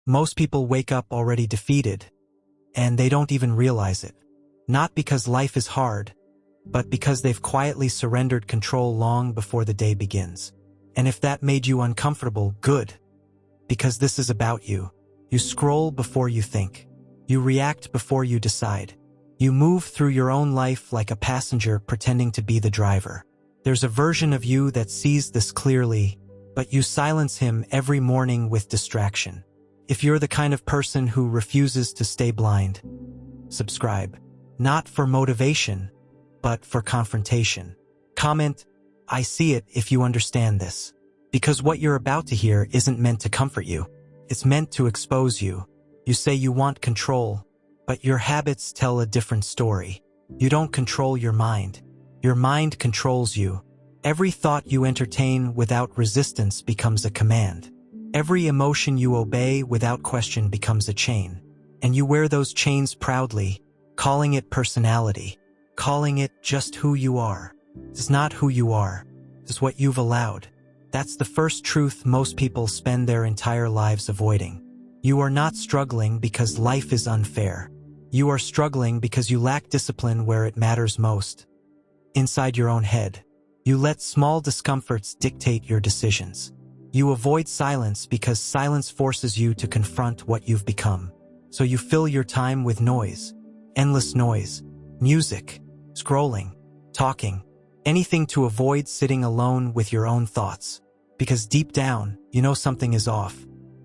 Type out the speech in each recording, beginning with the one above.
Most people wake up already defeated, and they don't even realize it. Not because life is hard, but because they've quietly surrendered control long before the day begins. And if that made you uncomfortable, good. Because this is about you. You scroll before you think. You react before you decide. You move through your own life like a passenger pretending to be the driver. There's a version of you that sees this clearly, but you silence him every morning with distraction. If you're the kind of person who refuses to stay blind, subscribe. Not for motivation, but for confrontation. Comment, "I see it," if you understand this. Because what you're about to hear isn't meant to comfort you. It's meant to expose you. You say you want control, but your habits tell a different story. You don't control your mind. Your mind controls you. Every thought you entertain without resistance becomes a command. Every emotion you obey without question becomes a chain. And you wear those chains proudly, calling it personality, calling it just who you are. It's not who you are. It's what you've allowed. That's the first truth most people spend their entire lives avoiding. You are not struggling because life is unfair. You are struggling because you lack discipline where it matters most. Inside your own head, you let small discomforts dictate your decisions. You avoid silence because silence forces you to confront what you've become. So you fill your time with noise. Endless noise, music, scrolling, talking, anything to avoid sitting alone with your own thoughts. Because deep down, you know something is off.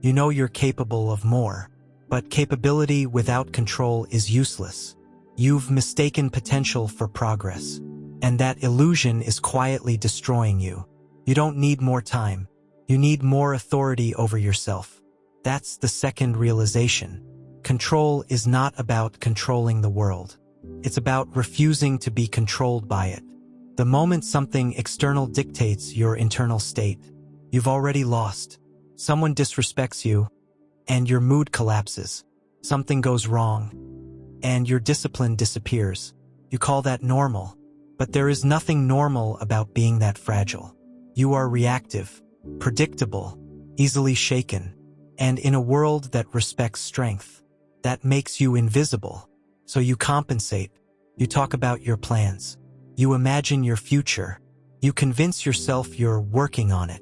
You know you're capable of more. But capability without control is useless. You've mistaken potential for progress. And that illusion is quietly destroying you. You don't need more time. You need more authority over yourself. That's the second realization. Control is not about controlling the world. It's about refusing to be controlled by it. The moment something external dictates your internal state, you've already lost. Someone disrespects you, and your mood collapses. Something goes wrong, and your discipline disappears. You call that normal, but there is nothing normal about being that fragile. You are reactive, predictable, easily shaken, and in a world that respects strength, that makes you invisible. So you compensate. You talk about your plans. You imagine your future. You convince yourself you're working on it.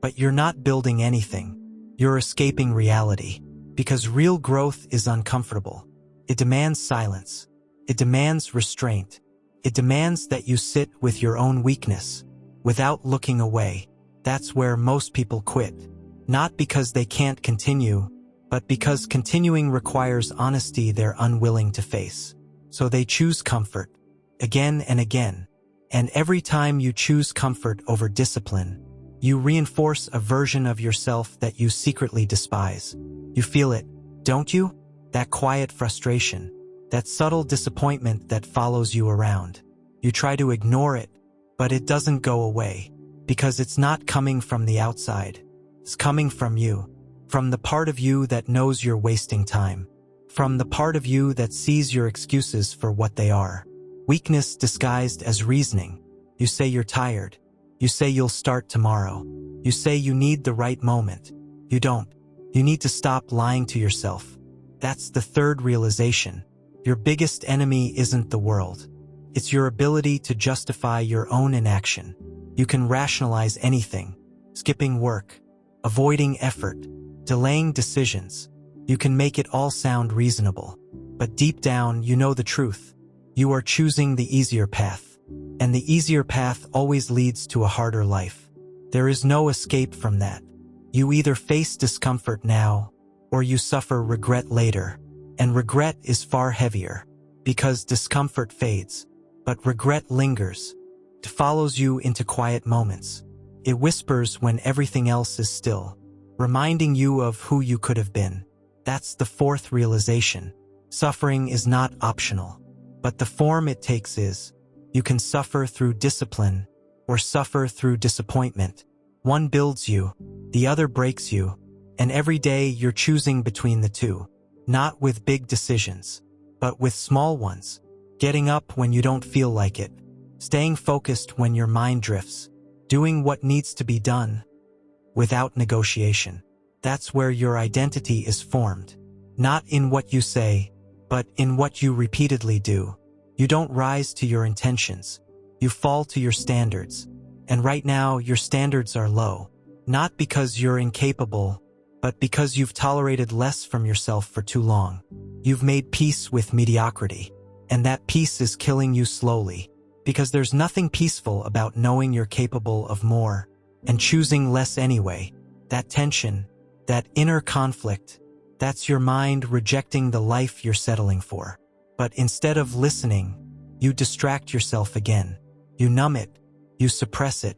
But you're not building anything. You're escaping reality. Because real growth is uncomfortable. It demands silence. It demands restraint. It demands that you sit with your own weakness, without looking away. That's where most people quit. Not because they can't continue, but because continuing requires honesty they're unwilling to face. So they choose comfort, again and again. And every time you choose comfort over discipline, you reinforce a version of yourself that you secretly despise. You feel it, don't you? That quiet frustration, that subtle disappointment that follows you around. You try to ignore it, but it doesn't go away, because it's not coming from the outside. It's coming from you. From the part of you that knows you're wasting time. From the part of you that sees your excuses for what they are. Weakness disguised as reasoning. You say you're tired. You say you'll start tomorrow. You say you need the right moment. You don't. You need to stop lying to yourself. That's the third realization. Your biggest enemy isn't the world. It's your ability to justify your own inaction. You can rationalize anything. Skipping work. Avoiding effort. Delaying decisions. You can make it all sound reasonable. But deep down, you know the truth. You are choosing the easier path. And the easier path always leads to a harder life. There is no escape from that. You either face discomfort now, or you suffer regret later. And regret is far heavier, because discomfort fades, but regret lingers. It follows you into quiet moments. It whispers when everything else is still, reminding you of who you could have been. That's the fourth realization. Suffering is not optional, but the form it takes is. You can suffer through discipline, or suffer through disappointment. One builds you, the other breaks you, and every day you're choosing between the two. Not with big decisions, but with small ones. Getting up when you don't feel like it. Staying focused when your mind drifts. Doing what needs to be done, without negotiation. That's where your identity is formed. Not in what you say, but in what you repeatedly do. You don't rise to your intentions. You fall to your standards. And right now, your standards are low. Not because you're incapable, but because you've tolerated less from yourself for too long. You've made peace with mediocrity. And that peace is killing you slowly. Because there's nothing peaceful about knowing you're capable of more and choosing less anyway. That tension, that inner conflict, that's your mind rejecting the life you're settling for. But instead of listening, you distract yourself again. You numb it, you suppress it,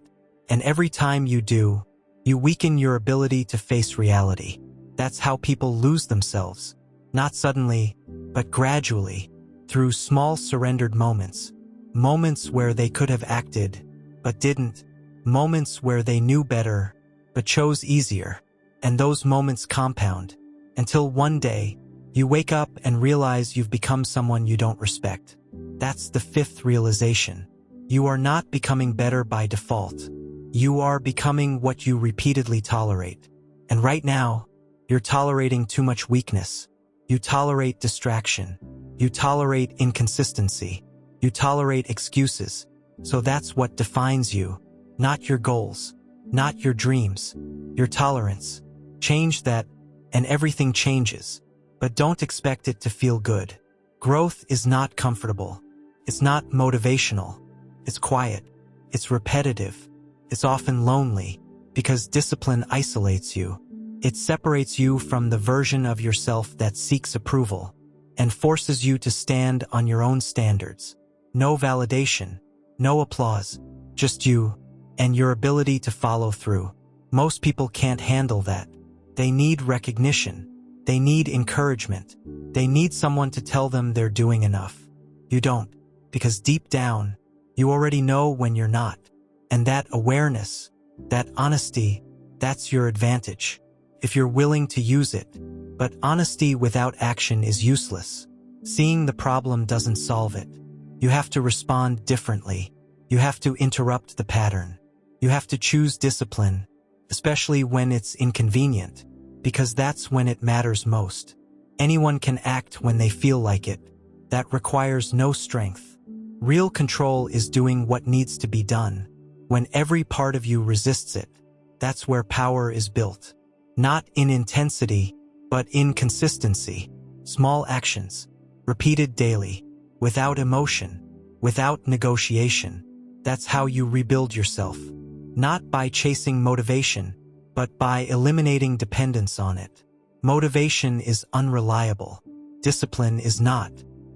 and every time you do, you weaken your ability to face reality. That's how people lose themselves. Not suddenly, but gradually, through small surrendered moments. Moments where they could have acted, but didn't. Moments where they knew better, but chose easier. And those moments compound, until one day, you wake up and realize you've become someone you don't respect. That's the fifth realization. You are not becoming better by default. You are becoming what you repeatedly tolerate. And right now, you're tolerating too much weakness. You tolerate distraction. You tolerate inconsistency. You tolerate excuses. So that's what defines you. Not your goals. Not your dreams. Your tolerance. Change that, and everything changes. But don't expect it to feel good. Growth is not comfortable. It's not motivational. It's quiet. It's repetitive. It's often lonely, because discipline isolates you. It separates you from the version of yourself that seeks approval, and forces you to stand on your own standards. No validation, no applause, just you, and your ability to follow through. Most people can't handle that. They need recognition. They need encouragement. They need someone to tell them they're doing enough. You don't, because deep down, you already know when you're not. And that awareness, that honesty, that's your advantage. If you're willing to use it. But honesty without action is useless. Seeing the problem doesn't solve it. You have to respond differently. You have to interrupt the pattern. You have to choose discipline, especially when it's inconvenient, because that's when it matters most. Anyone can act when they feel like it. That requires no strength. Real control is doing what needs to be done. When every part of you resists it, that's where power is built. Not in intensity, but in consistency. Small actions, repeated daily, without emotion, without negotiation. That's how you rebuild yourself. Not by chasing motivation, but by eliminating dependence on it. Motivation is unreliable. Discipline is not.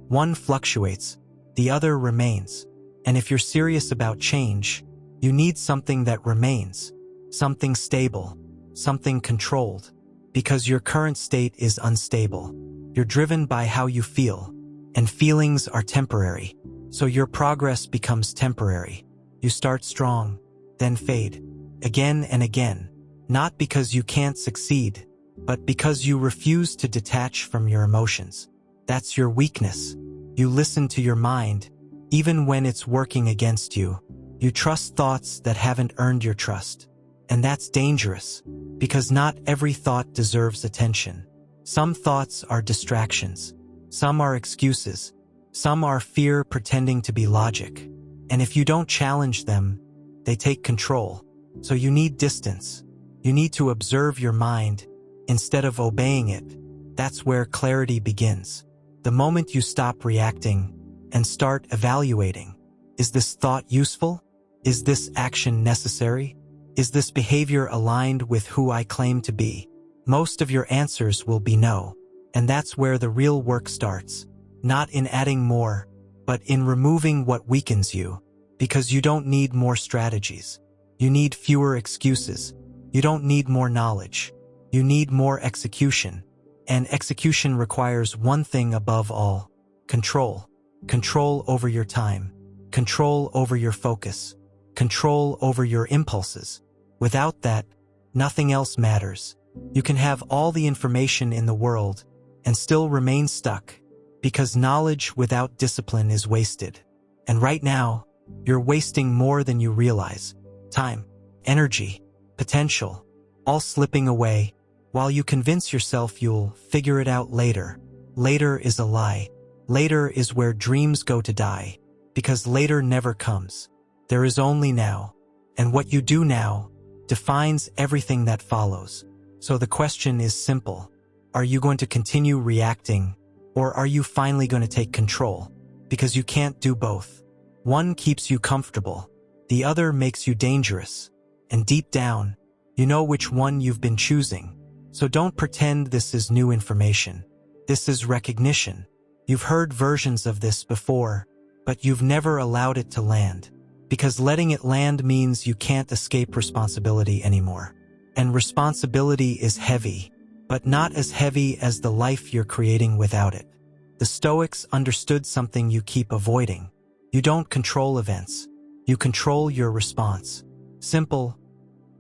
One fluctuates, the other remains. And if you're serious about change, you need something that remains, something stable, something controlled, because your current state is unstable. You're driven by how you feel, and feelings are temporary, so your progress becomes temporary. You start strong, then fade, again and again, not because you can't succeed, but because you refuse to detach from your emotions. That's your weakness. You listen to your mind, even when it's working against you. You trust thoughts that haven't earned your trust. And that's dangerous, because not every thought deserves attention. Some thoughts are distractions. Some are excuses. Some are fear pretending to be logic. And if you don't challenge them, they take control. So you need distance. You need to observe your mind instead of obeying it. That's where clarity begins. The moment you stop reacting and start evaluating. Is this thought useful? Is this action necessary? Is this behavior aligned with who I claim to be? Most of your answers will be no. And that's where the real work starts. Not in adding more, but in removing what weakens you. Because you don't need more strategies. You need fewer excuses. You don't need more knowledge. You need more execution. And execution requires one thing above all: control. Control over your time. Control over your focus. Control over your impulses. Without that, nothing else matters. You can have all the information in the world and still remain stuck, because knowledge without discipline is wasted. And right now, you're wasting more than you realize. Time, energy, potential, all slipping away While you convince yourself you'll figure it out later, later is a lie. Later is where dreams go to die, because later never comes. There is only now, and what you do now defines everything that follows. So the question is simple. Are you going to continue reacting, or are you finally going to take control? Because you can't do both. One keeps you comfortable, the other makes you dangerous. And deep down, you know which one you've been choosing. So don't pretend this is new information. This is recognition. You've heard versions of this before, but you've never allowed it to land. Because letting it land means you can't escape responsibility anymore. And responsibility is heavy, but not as heavy as the life you're creating without it. The Stoics understood something you keep avoiding. You don't control events. You control your response. Simple,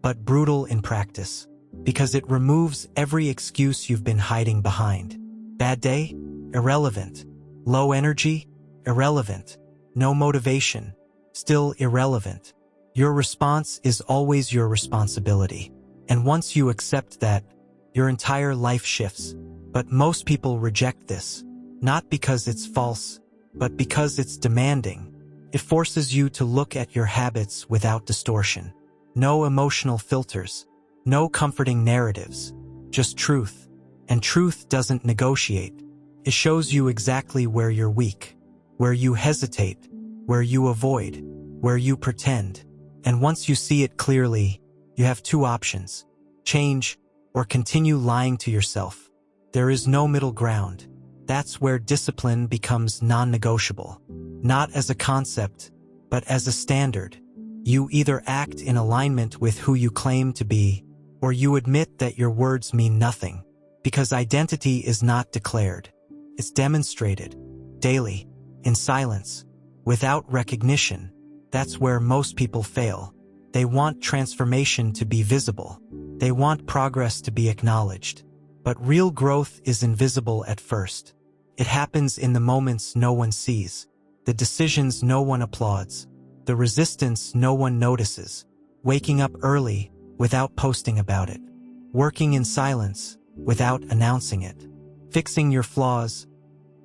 but brutal in practice. Because it removes every excuse you've been hiding behind. Bad day? Irrelevant. Low energy? Irrelevant. No motivation? Still irrelevant. Your response is always your responsibility. And once you accept that, your entire life shifts. But most people reject this. Not because it's false, but because it's demanding. It forces you to look at your habits without distortion. No emotional filters. No comforting narratives. Just truth. And truth doesn't negotiate. It shows you exactly where you're weak, where you hesitate, where you avoid, where you pretend. And once you see it clearly, you have two options: change or continue lying to yourself. There is no middle ground. That's where discipline becomes non-negotiable. Not as a concept, but as a standard. You either act in alignment with who you claim to be, or you admit that your words mean nothing. Because identity is not declared. It's demonstrated. Daily. In silence. Without recognition. That's where most people fail. They want transformation to be visible. They want progress to be acknowledged. But real growth is invisible at first. It happens in the moments no one sees, the decisions no one applauds, the resistance no one notices, waking up early without posting about it, working in silence without announcing it, fixing your flaws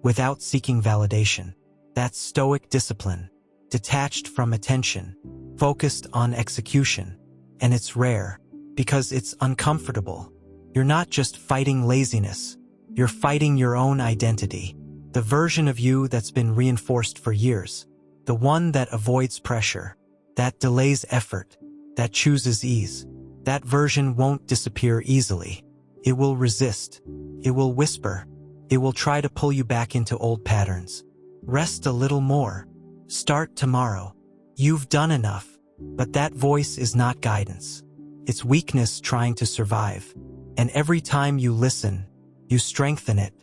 without seeking validation. That's Stoic discipline, detached from attention, focused on execution. And it's rare, because it's uncomfortable. You're not just fighting laziness. You're fighting your own identity, the version of you that's been reinforced for years, the one that avoids pressure, that delays effort, that chooses ease. That version won't disappear easily. It will resist. It will whisper. It will try to pull you back into old patterns. Rest a little more. Start tomorrow. You've done enough. But that voice is not guidance. It's weakness trying to survive. And every time you listen, you strengthen it.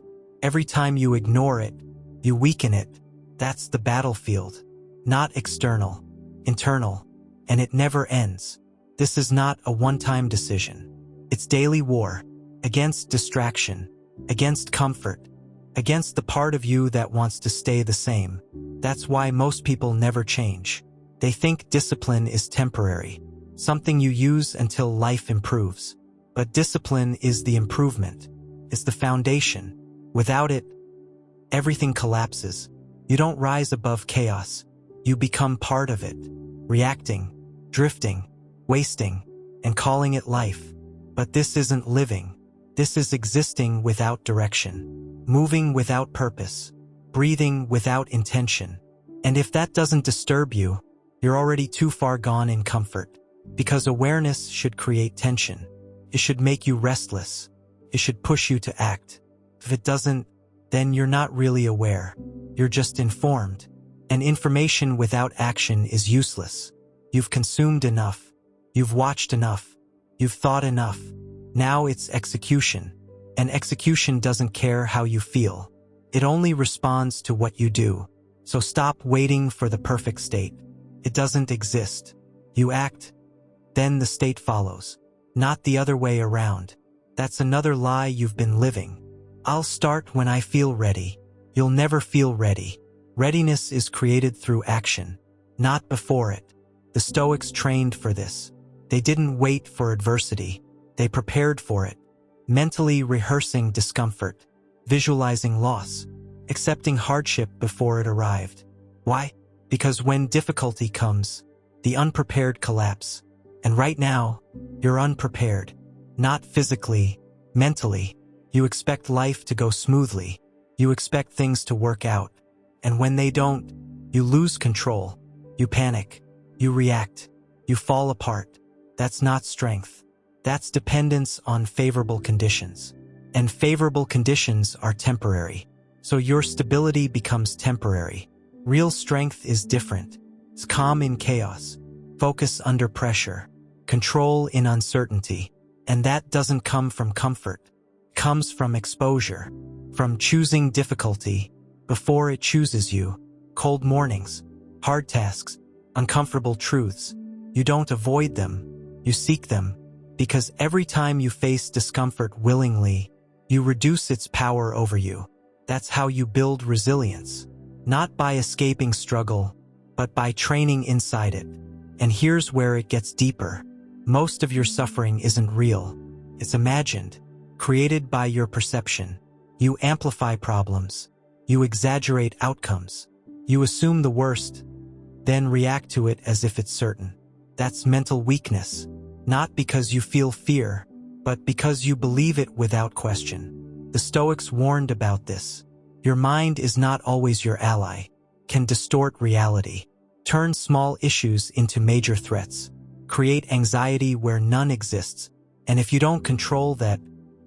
Every time you ignore it, you weaken it. That's the battlefield. Not external, internal. And it never ends. This is not a one-time decision. It's daily war. Against distraction. Against comfort. Against the part of you that wants to stay the same. That's why most people never change. They think discipline is temporary. Something you use until life improves. But discipline is the improvement. It's the foundation. Without it, everything collapses. You don't rise above chaos. You become part of it. Reacting, drifting, wasting, and calling it life. But this isn't living. This is existing without direction. Moving without purpose. Breathing without intention. And if that doesn't disturb you, you're already too far gone in comfort. Because awareness should create tension. It should make you restless. It should push you to act. If it doesn't, then you're not really aware. You're just informed. And information without action is useless. You've consumed enough. You've watched enough. You've thought enough. Now it's execution. And execution doesn't care how you feel. It only responds to what you do. So stop waiting for the perfect state. It doesn't exist. You act, then the state follows. Not the other way around. That's another lie you've been living. I'll start when I feel ready. You'll never feel ready. Readiness is created through action, not before it. The Stoics trained for this. They didn't wait for adversity. They prepared for it. mentally rehearsing discomfort, visualizing loss, accepting hardship before it arrived. Why? Because when difficulty comes, the unprepared collapse. And right now, you're unprepared. Not physically, mentally. You expect life to go smoothly. You expect things to work out. And when they don't, you lose control. You panic. You react. You fall apart. That's not strength. That's dependence on favorable conditions. And favorable conditions are temporary. So your stability becomes temporary. Real strength is different. It's calm in chaos, focus under pressure, control in uncertainty. And that doesn't come from comfort. It comes from exposure, from choosing difficulty before it chooses you. Cold mornings, hard tasks, uncomfortable truths. You don't avoid them, you seek them. Because every time you face discomfort willingly, you reduce its power over you. That's how you build resilience. Not by escaping struggle, but by training inside it. And here's where it gets deeper. Most of your suffering isn't real. It's imagined, created by your perception. You amplify problems. You exaggerate outcomes. You assume the worst, then react to it as if it's certain. That's mental weakness. Not because you feel fear, but because you believe it without question. The Stoics warned about this. Your mind is not always your ally, can distort reality, turn small issues into major threats, create anxiety where none exists, and if you don't control that,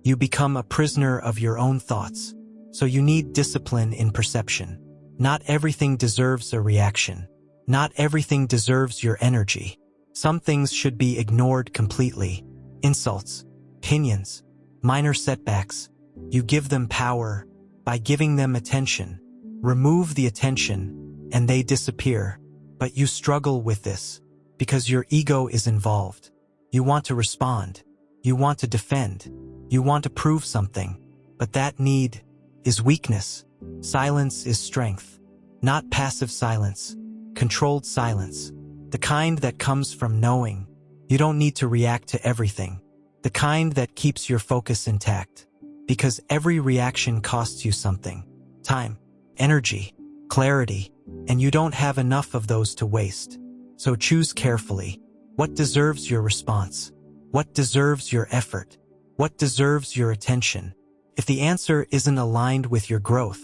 you become a prisoner of your own thoughts. So you need discipline in perception. Not everything deserves a reaction. Not everything deserves your energy. Some things should be ignored completely. Insults, opinions, minor setbacks. You give them power by giving them attention. Remove the attention, and they disappear. But you struggle with this because your ego is involved. You want to respond. You want to defend. You want to prove something. But that need is weakness. Silence is strength. Not passive silence. Controlled silence. The kind that comes from knowing you don't need to react to everything. The kind that keeps your focus intact. Because every reaction costs you something. Time, energy, clarity, and you don't have enough of those to waste. So choose carefully. What deserves your response? What deserves your effort? What deserves your attention? If the answer isn't aligned with your growth,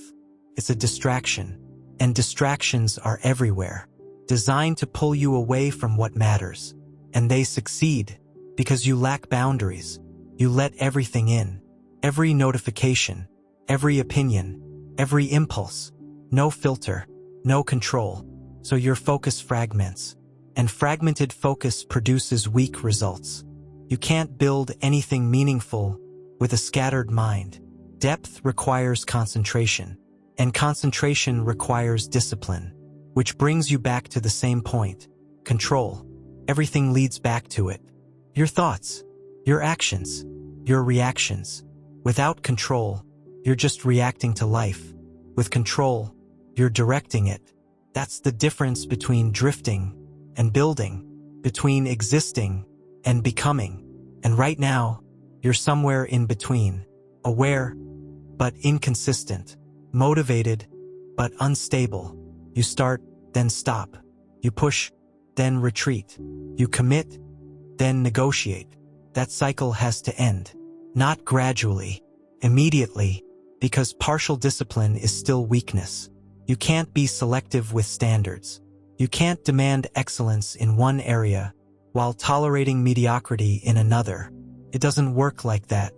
it's a distraction. And distractions are everywhere, designed to pull you away from what matters. And they succeed because you lack boundaries. You let everything in. Every notification, every opinion, every impulse. No filter, no control. So your focus fragments. And fragmented focus produces weak results. You can't build anything meaningful with a scattered mind. Depth requires concentration. And concentration requires discipline. Which brings you back to the same point. Control. Everything leads back to it. Your thoughts, your actions, your reactions. Without control, you're just reacting to life. With control, you're directing it. That's the difference between drifting and building, between existing and becoming. And right now, you're somewhere in between, aware, but inconsistent, motivated, but unstable. You start, then stop. You push, then retreat. You commit, then negotiate. That cycle has to end. Not gradually, immediately, because partial discipline is still weakness. You can't be selective with standards. You can't demand excellence in one area while tolerating mediocrity in another. It doesn't work like that.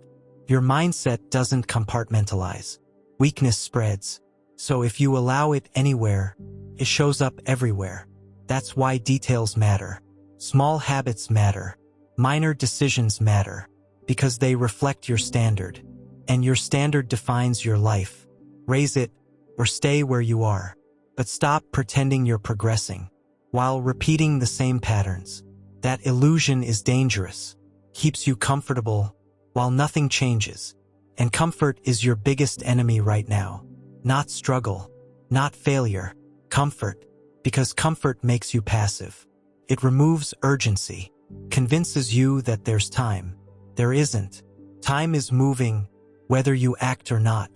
Your mindset doesn't compartmentalize. Weakness spreads. So if you allow it anywhere, it shows up everywhere. That's why details matter. Small habits matter. Minor decisions matter. Because they reflect your standard. And your standard defines your life. Raise it, or stay where you are. But stop pretending you're progressing, while repeating the same patterns. That illusion is dangerous. Keeps you comfortable, while nothing changes. And comfort is your biggest enemy right now. Not struggle, not failure, comfort. Because comfort makes you passive. It removes urgency, convinces you that there's time. There isn't. Time is moving, whether you act or not.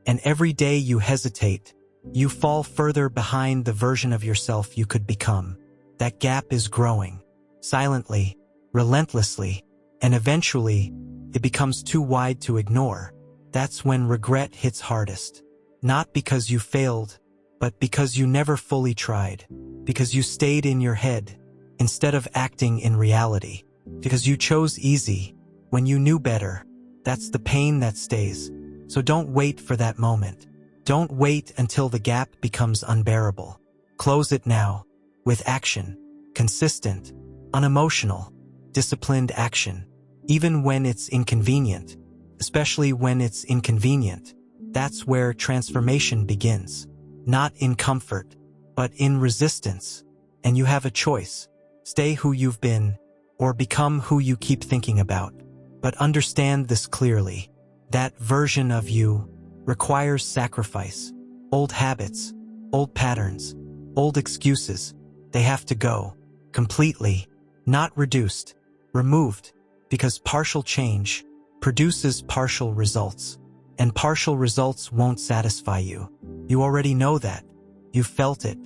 And every day you hesitate, you fall further behind the version of yourself you could become. That gap is growing, silently, relentlessly, and eventually, it becomes too wide to ignore. That's when regret hits hardest. Not because you failed, but because you never fully tried. Because you stayed in your head, instead of acting in reality. Because you chose easy, when you knew better. That's the pain that stays. So don't wait for that moment. Don't wait until the gap becomes unbearable. Close it now, with action, consistent, unemotional, disciplined action. Even when it's inconvenient, especially when it's inconvenient, that's where transformation begins. Not in comfort, but in resistance. And you have a choice. Stay who you've been, or become who you keep thinking about. But understand this clearly. That version of you requires sacrifice. Old habits, old patterns, old excuses, they have to go. Completely. Not reduced. Removed. Because partial change produces partial results. And partial results won't satisfy you. You already know that. You felt it.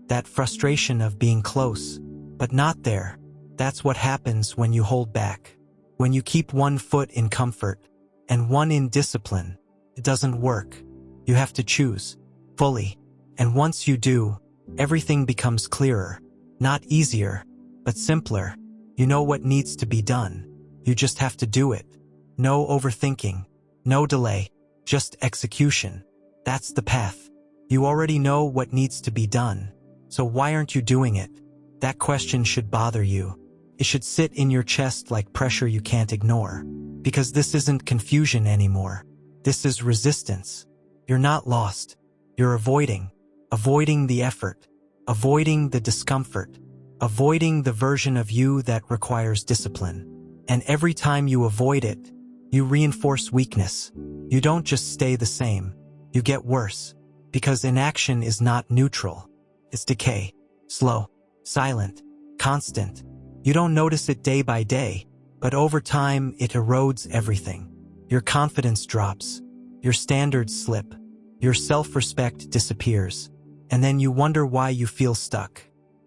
That frustration of being close, but not there. That's what happens when you hold back. When you keep one foot in comfort and one in discipline, it doesn't work. You have to choose fully. And once you do, everything becomes clearer. Not easier, but simpler. You know what needs to be done. You just have to do it. No overthinking, no delay, just execution. That's the path. You already know what needs to be done. So why aren't you doing it? That question should bother you. It should sit in your chest like pressure you can't ignore. Because this isn't confusion anymore. This is resistance. You're not lost. You're avoiding. Avoiding the effort. Avoiding the discomfort. Avoiding the version of you that requires discipline. And every time you avoid it, you reinforce weakness. You don't just stay the same. You get worse. Because inaction is not neutral. It's decay. Slow. Silent. Constant. You don't notice it day by day, but over time it erodes everything. Your confidence drops. Your standards slip. Your self-respect disappears. And then you wonder why you feel stuck.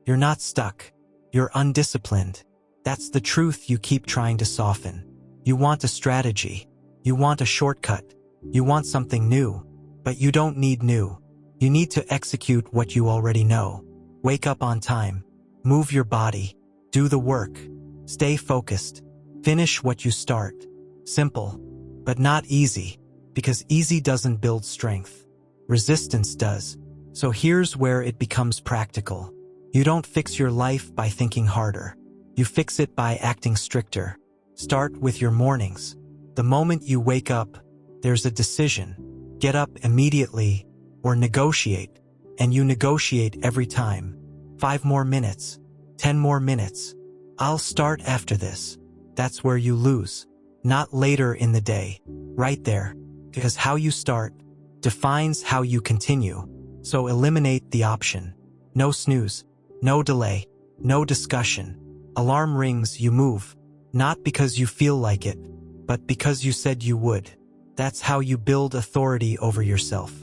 You're not stuck. You're undisciplined. That's the truth you keep trying to soften. You want a strategy. You want a shortcut. You want something new. But you don't need new. You need to execute what you already know. Wake up on time. Move your body. Do the work. Stay focused. Finish what you start. Simple, but not easy, because easy doesn't build strength. Resistance does. So here's where it becomes practical. You don't fix your life by thinking harder. You fix it by acting stricter. Start with your mornings. The moment you wake up, there's a decision. Get up immediately or negotiate, and you negotiate every time. 5 more minutes. 10 more minutes. I'll start after this. That's where you lose. Not later in the day. Right there. Because how you start defines how you continue. So eliminate the option. No snooze. No delay. No discussion. Alarm rings, you move. Not because you feel like it, but because you said you would. That's how you build authority over yourself.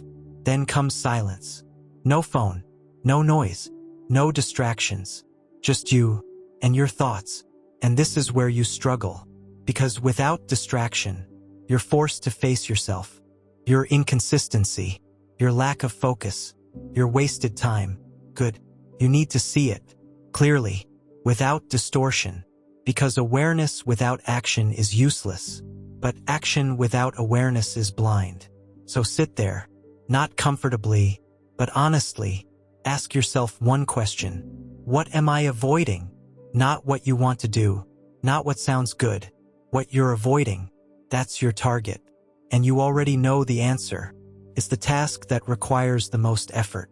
Then comes silence. No phone. No noise. No distractions. Just you and your thoughts. And this is where you struggle. Because without distraction, you're forced to face yourself. Your inconsistency, your lack of focus, your wasted time. Good. You need to see it clearly, without distortion. Because awareness without action is useless. But action without awareness is blind. So sit there, not comfortably, but honestly. Ask yourself one question. What am I avoiding? Not what you want to do, not what sounds good. What you're avoiding, that's your target. And you already know the answer. It's the task that requires the most effort,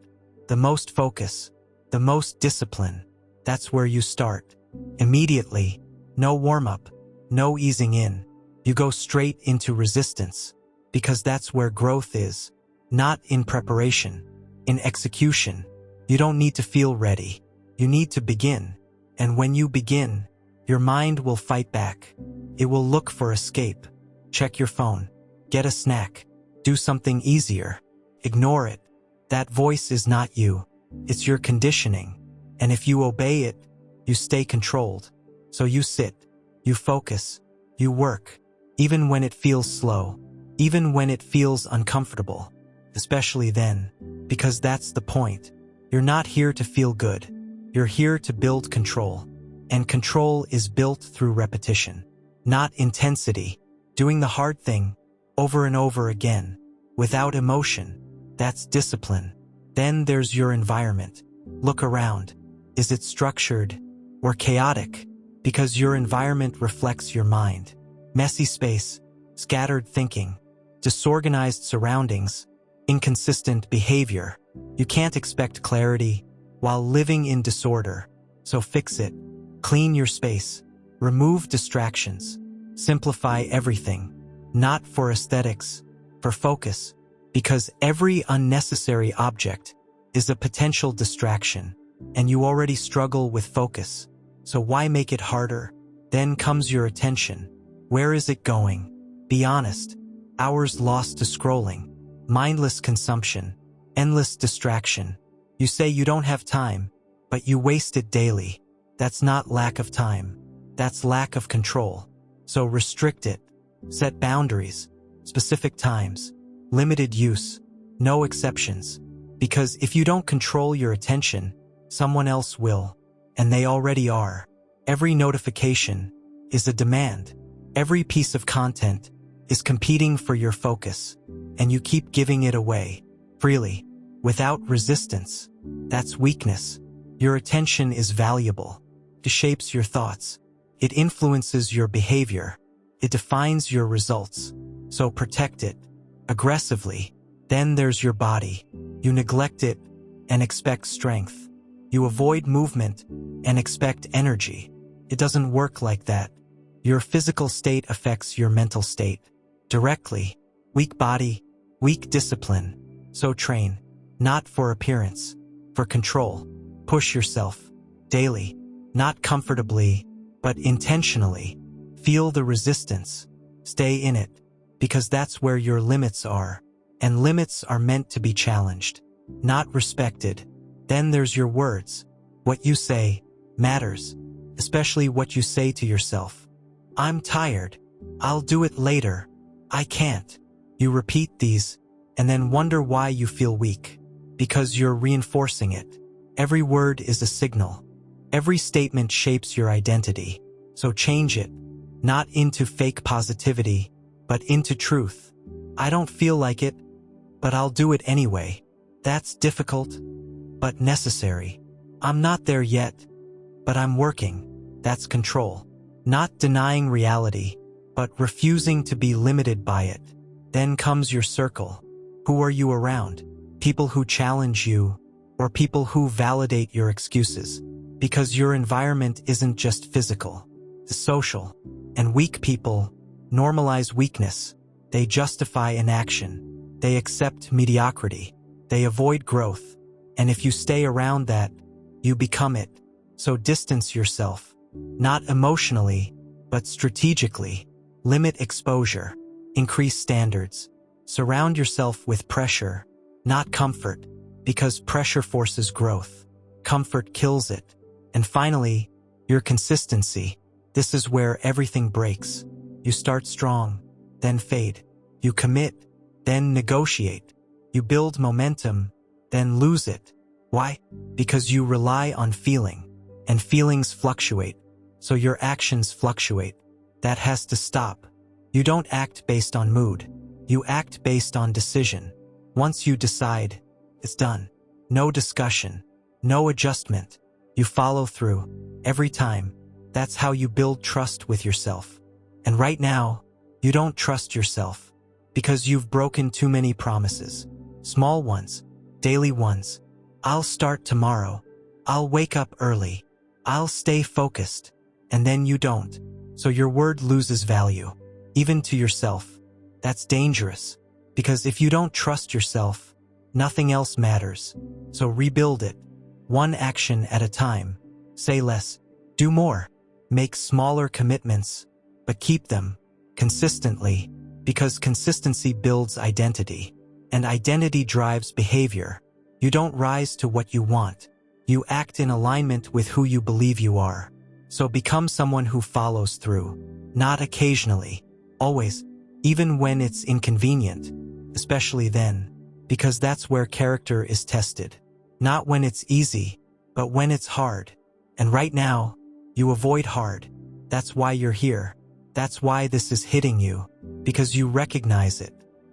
the most focus, the most discipline. That's where you start. Immediately. No warm-up, no easing in. You go straight into resistance. Because that's where growth is. Not in preparation, in execution. You don't need to feel ready. You need to begin. And when you begin, your mind will fight back. It will look for escape. check your phone, get a snack, do something easier. Ignore it. That voice is not you. It's your conditioning. And if you obey it, you stay controlled. So you sit, you focus, you work, even when it feels slow, even when it feels uncomfortable, especially then, because that's the point. You're not here to feel good. You're here to build control. And control is built through repetition, not intensity. Doing the hard thing over and over again, without emotion. That's discipline. Then there's your environment. Look around. Is it structured or chaotic? Because your environment reflects your mind. Messy space, scattered thinking, disorganized surroundings, inconsistent behavior. You can't expect clarity while living in disorder. So fix it. Clean your space. Remove distractions. Simplify everything. Not for aesthetics, for focus. Because every unnecessary object is a potential distraction, and you already struggle with focus. So why make it harder? Then comes your attention. Where is it going? Be honest. Hours lost to scrolling, mindless consumption, endless distraction. You say you don't have time, but you waste it daily. That's not lack of time. That's lack of control. So restrict it. Set boundaries, specific times, limited use, no exceptions. Because if you don't control your attention, someone else will, and they already are. Every notification is a demand. Every piece of content is competing for your focus, and you keep giving it away, freely, without resistance. That's weakness. Your attention is valuable. It shapes your thoughts. It influences your behavior. It defines your results. So protect it, aggressively. Then there's your body. You neglect it and expect strength. You avoid movement and expect energy. It doesn't work like that. Your physical state affects your mental state directly. Weak body, weak discipline. So train, not for appearance, for control. Push yourself, daily, not comfortably, but intentionally. Feel the resistance. Stay in it, because that's where your limits are. And limits are meant to be challenged, not respected. Then there's your words. What you say matters, especially what you say to yourself. I'm tired. I'll do it later. I can't. You repeat these, and then wonder why you feel weak. Because you're reinforcing it. Every word is a signal. Every statement shapes your identity. So change it, not into fake positivity, but into truth. I don't feel like it, but I'll do it anyway. That's difficult, but necessary. I'm not there yet, but I'm working. That's control. Not denying reality, but refusing to be limited by it. Then comes your circle. Who are you around? People who challenge you, or people who validate your excuses? Because your environment isn't just physical, it's social. And weak people normalize weakness. They justify inaction. They accept mediocrity. They avoid growth. And if you stay around that, you become it. So distance yourself. Not emotionally, but strategically. Limit exposure. Increase standards. Surround yourself with pressure, not comfort, because pressure forces growth. Comfort kills it. And finally, your consistency. This is where everything breaks. You start strong, then fade. You commit, then negotiate. You build momentum, then lose it. Why? Because you rely on feeling, and feelings fluctuate, so your actions fluctuate. That has to stop. You don't act based on mood. You act based on decision. Once you decide, it's done. No discussion, no adjustment. You follow through, every time. That's how you build trust with yourself. And right now, you don't trust yourself, because you've broken too many promises. Small ones, daily ones. I'll start tomorrow. I'll wake up early. I'll stay focused. And then you don't. So your word loses value, even to yourself. That's dangerous, because if you don't trust yourself, nothing else matters. So rebuild it, one action at a time. Say less, do more. Make smaller commitments, but keep them consistently. Because consistency builds identity, and identity drives behavior. You don't rise to what you want. You act in alignment with who you believe you are. So become someone who follows through. Not occasionally, always, even when it's inconvenient, especially then, because that's where character is tested. Not when it's easy, but when it's hard. And right now, you avoid hard. That's why you're here. That's why this is hitting you. Because you recognize it.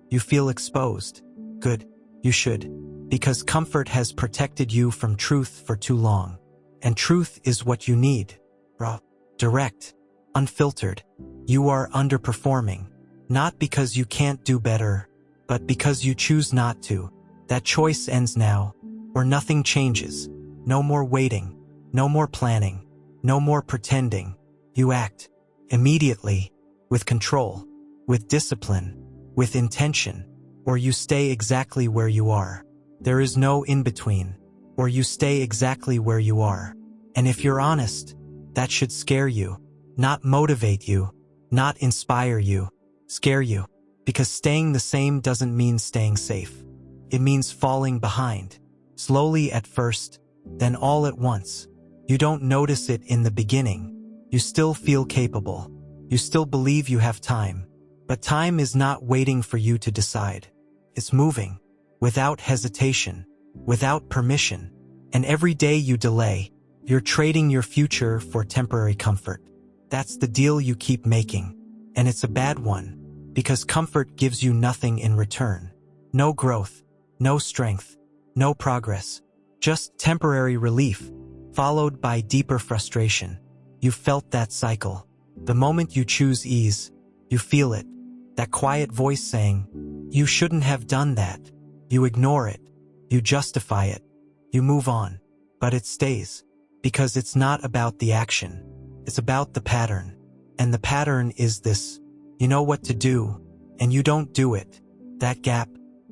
You feel exposed. Good. You should. Because comfort has protected you from truth for too long. And truth is what you need. Raw, direct, unfiltered. You are underperforming. Not because you can't do better, but because you choose not to. That choice ends now, or nothing changes. No more waiting. No more planning. No more pretending. You act. Immediately. With control. With discipline. With intention. Or you stay exactly where you are. There is no in-between. Or you stay exactly where you are. And if you're honest, that should scare you. Not motivate you. Not inspire you. Scare you. Because staying the same doesn't mean staying safe. It means falling behind. Slowly at first, then all at once. You don't notice it in the beginning. You still feel capable. You still believe you have time. But time is not waiting for you to decide. It's moving. Without hesitation. Without permission. And every day you delay, you're trading your future for temporary comfort. That's the deal you keep making. And it's a bad one. Because comfort gives you nothing in return. No growth. No strength. No progress. Just temporary relief, followed by deeper frustration. You felt that cycle. The moment you choose ease, you feel it. That quiet voice saying, you shouldn't have done that. You ignore it. You justify it. You move on. But it stays. Because it's not about the action. It's about the pattern. And the pattern is this. You know what to do, and you don't do it. That gap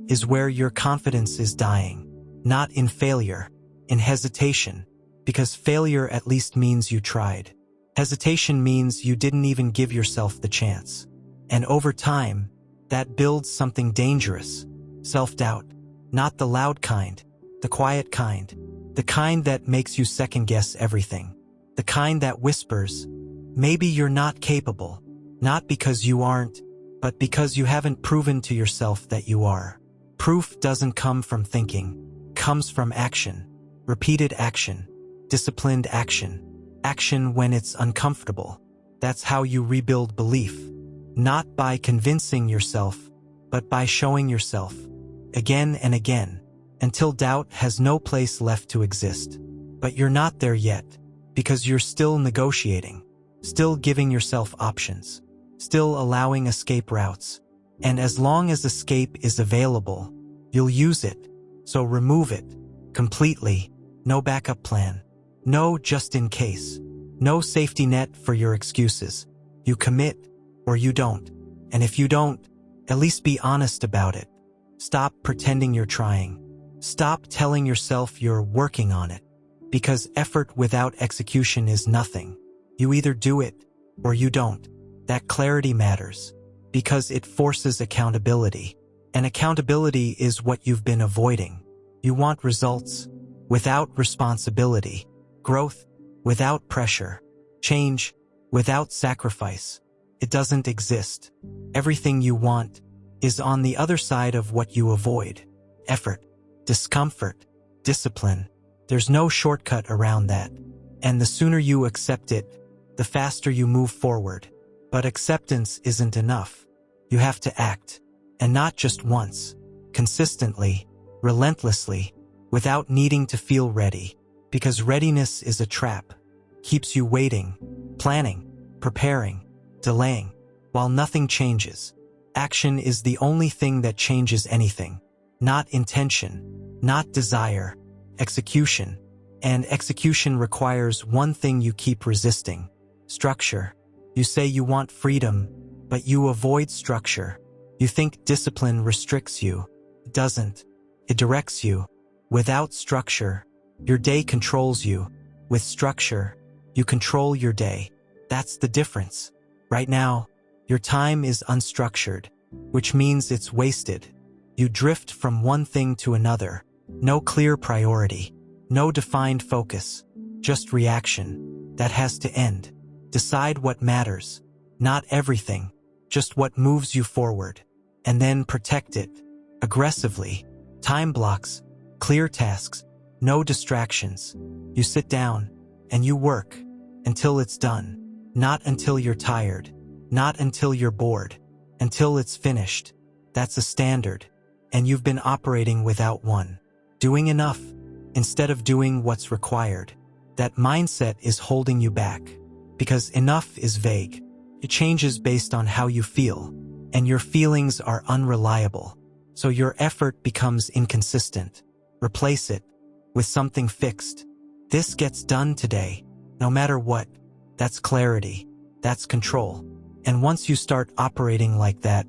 is where your confidence is dying. Not in failure, in hesitation. Because failure at least means you tried. Hesitation means you didn't even give yourself the chance. And over time, that builds something dangerous. Self-doubt. Not the loud kind, the quiet kind. The kind that makes you second-guess everything. The kind that whispers, maybe you're not capable. Not because you aren't, but because you haven't proven to yourself that you are. Proof doesn't come from thinking. Comes from action. Repeated action. Disciplined action. Action when it's uncomfortable. That's how you rebuild belief. Not by convincing yourself, but by showing yourself. Again and again. Until doubt has no place left to exist. But you're not there yet. Because you're still negotiating. Still giving yourself options. Still allowing escape routes. And as long as escape is available, you'll use it. So remove it. Completely. No backup plan. No just in case. No safety net for your excuses. You commit, or you don't. And if you don't, at least be honest about it. Stop pretending you're trying. Stop telling yourself you're working on it. Because effort without execution is nothing. You either do it, or you don't. That clarity matters. Because it forces accountability. And accountability is what you've been avoiding. You want results without responsibility. Growth without pressure. Change without sacrifice. It doesn't exist. Everything you want is on the other side of what you avoid. Effort, discomfort, discipline. There's no shortcut around that. And the sooner you accept it, the faster you move forward. But acceptance isn't enough. You have to act. And not just once. Consistently. Relentlessly. Without needing to feel ready. Because readiness is a trap. Keeps you waiting. Planning. Preparing. Delaying. While nothing changes. Action is the only thing that changes anything. Not intention. Not desire. Execution. And execution requires one thing you keep resisting. Structure. You say you want freedom, but you avoid structure. You think discipline restricts you. It doesn't. It directs you. Without structure, your day controls you. With structure, you control your day. That's the difference. Right now, your time is unstructured. which means it's wasted. You drift from one thing to another. No clear priority. No defined focus. Just reaction. That has to end. Decide what matters. Not everything. Just what moves you forward. And then protect it. Aggressively. Time blocks. Clear tasks. No distractions. You sit down. And you work. Until it's done. Not until you're tired. Not until you're bored. Until it's finished. That's a standard. And you've been operating without one. Doing enough. Instead of doing what's required. That mindset is holding you back. Because enough is vague. It changes based on how you feel. And your feelings are unreliable. So your effort becomes inconsistent. Replace it with something fixed. This gets done today. No matter what. That's clarity. That's control. And once you start operating like that,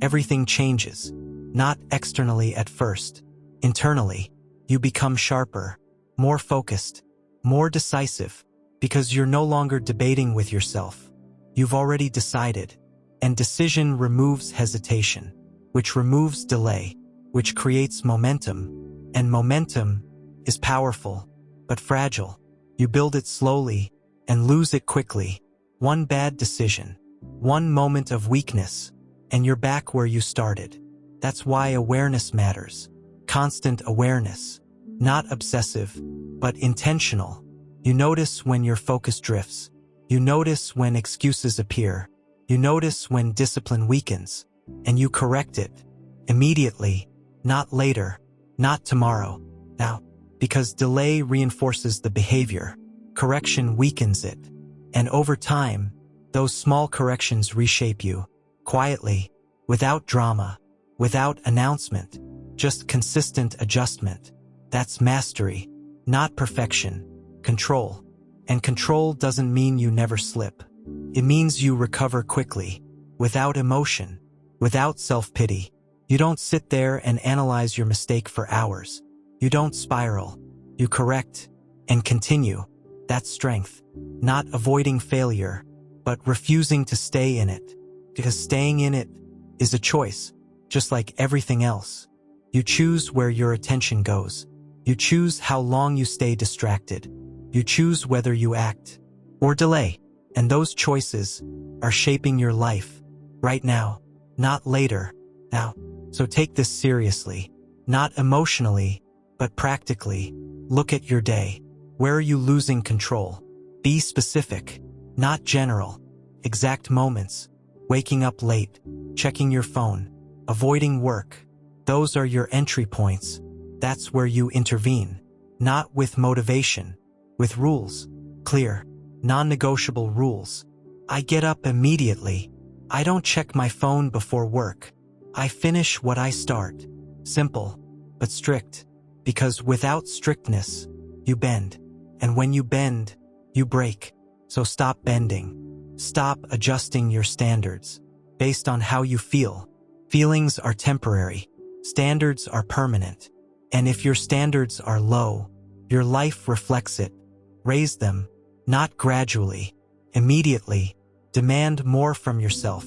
everything changes. Not externally at first. Internally, you become sharper, more focused, more decisive, because you're no longer debating with yourself. You've already decided. And decision removes hesitation, which removes delay, which creates momentum. And momentum is powerful, but fragile. You build it slowly and lose it quickly. One bad decision, one moment of weakness, and you're back where you started. That's why awareness matters. Constant awareness. Not obsessive, but intentional. You notice when your focus drifts. You notice when excuses appear. You notice when discipline weakens. And you correct it. Immediately. Not later. Not tomorrow. Now. Because delay reinforces the behavior. Correction weakens it. And over time, those small corrections reshape you. Quietly. Without drama. Without announcement. Just consistent adjustment. That's mastery. Not perfection. Control. And control doesn't mean you never slip. It means you recover quickly. Without emotion. Without self-pity. You don't sit there and analyze your mistake for hours. You don't spiral. You correct. And continue. That's strength. Not avoiding failure, but refusing to stay in it. Because staying in it is a choice, just like everything else. You choose where your attention goes. You choose how long you stay distracted. You choose whether you act or delay. And those choices are shaping your life right now, not later. Now, so take this seriously, not emotionally, but practically. Look at your day. Where are you losing control? Be specific, not general. Exact moments. Waking up late, checking your phone, avoiding work. Those are your entry points. That's where you intervene. Not with motivation, with rules. Clear, non-negotiable rules. I get up immediately. I don't check my phone before work. I finish what I start. Simple, but strict. Because without strictness, you bend. And when you bend, you break. So stop bending. Stop adjusting your standards based on how you feel. Feelings are temporary. Standards are permanent. And if your standards are low, your life reflects it. Raise them, not gradually, immediately. Demand more from yourself,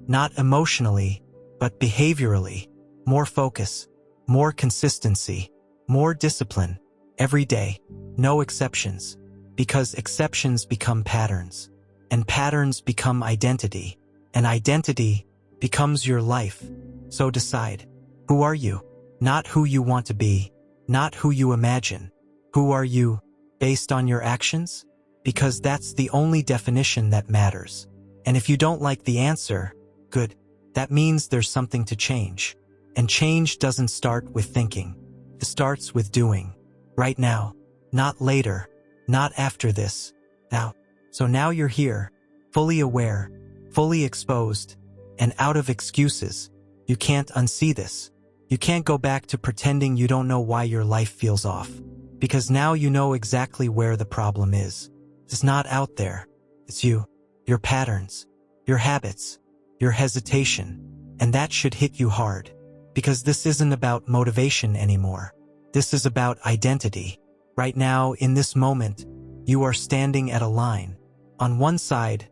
not emotionally, but behaviorally. More focus, more consistency, more discipline, every day. No exceptions, because exceptions become patterns, and patterns become identity, and identity becomes your life. So decide, who are you? Not who you want to be, not who you imagine. Who are you, based on your actions? Because that's the only definition that matters. And if you don't like the answer, good. That means there's something to change. And change doesn't start with thinking. It starts with doing. Right now. Not later. Not after this. Now. So now you're here, fully aware, fully exposed, and out of excuses. You can't unsee this. You can't go back to pretending you don't know why your life feels off. Because now you know exactly where the problem is. It's not out there. It's you. Your patterns. Your habits. Your hesitation. And that should hit you hard. Because this isn't about motivation anymore. This is about identity. Right now, in this moment, you are standing at a line. On one side,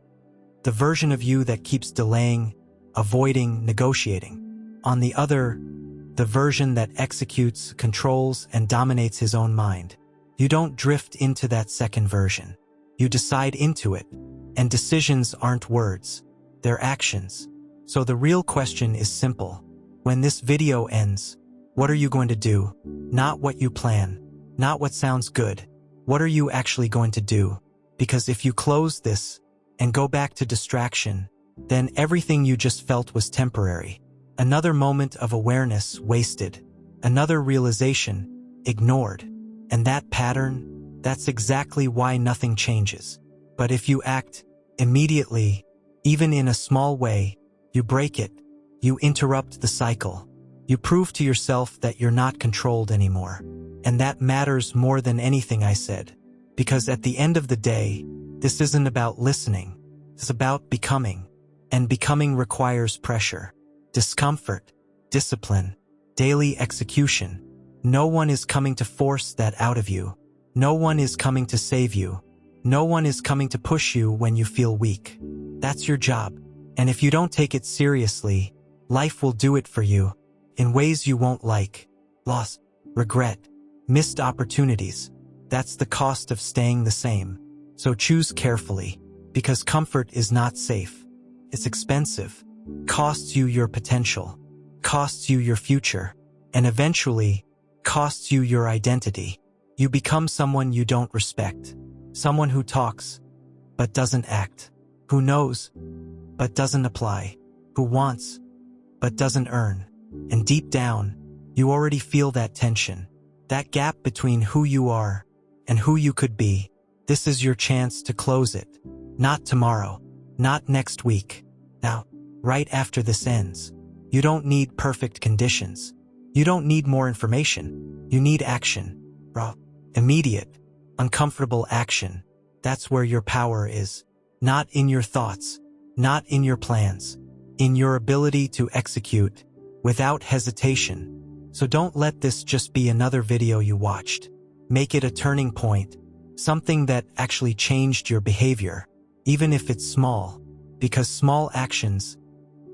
the version of you that keeps delaying, avoiding, negotiating. On the other, the version that executes, controls, and dominates his own mind. You don't drift into that second version. You decide into it, and decisions aren't words, they're actions. So the real question is simple. When this video ends, what are you going to do? Not what you plan, not what sounds good. What are you actually going to do? Because if you close this and go back to distraction, then everything you just felt was temporary. Another moment of awareness wasted. Another realization ignored. And that pattern, that's exactly why nothing changes. But if you act immediately, even in a small way, you break it. You interrupt the cycle. You prove to yourself that you're not controlled anymore. And that matters more than anything I said. Because at the end of the day, this isn't about listening. It's about becoming. And becoming requires pressure, discomfort, discipline, daily execution. No one is coming to force that out of you. No one is coming to save you. No one is coming to push you when you feel weak. That's your job. And if you don't take it seriously, life will do it for you in ways you won't like. Loss, regret, missed opportunities. That's the cost of staying the same. So choose carefully, because comfort is not safe. It's expensive, costs you your potential, costs you your future, and eventually costs you your identity. You become someone you don't respect, someone who talks but doesn't act, who knows but doesn't apply, who wants but doesn't earn. And deep down, you already feel that tension, that gap between who you are and who you could be. This is your chance to close it. Not tomorrow, not next week. Now, right after this ends. You don't need perfect conditions. You don't need more information. You need action. Raw, immediate, uncomfortable action. That's where your power is. Not in your thoughts, not in your plans, in your ability to execute without hesitation. So don't let this just be another video you watched. Make it a turning point, something that actually changed your behavior, even if it's small, because small actions,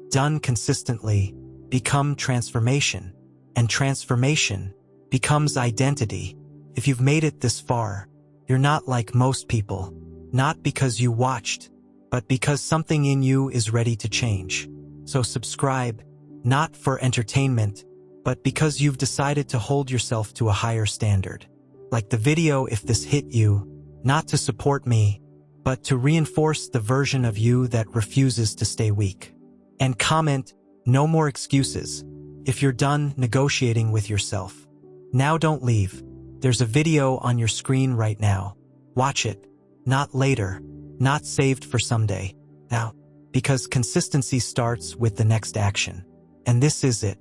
done consistently, become transformation, and transformation becomes identity. If you've made it this far, you're not like most people, not because you watched, but because something in you is ready to change. So subscribe, not for entertainment, but because you've decided to hold yourself to a higher standard. Like the video if this hit you, not to support me, but to reinforce the version of you that refuses to stay weak. And comment, no more excuses, if you're done negotiating with yourself. Now don't leave. There's a video on your screen right now. Watch it. Not later. Not saved for someday. Now. Because consistency starts with the next action. And this is it.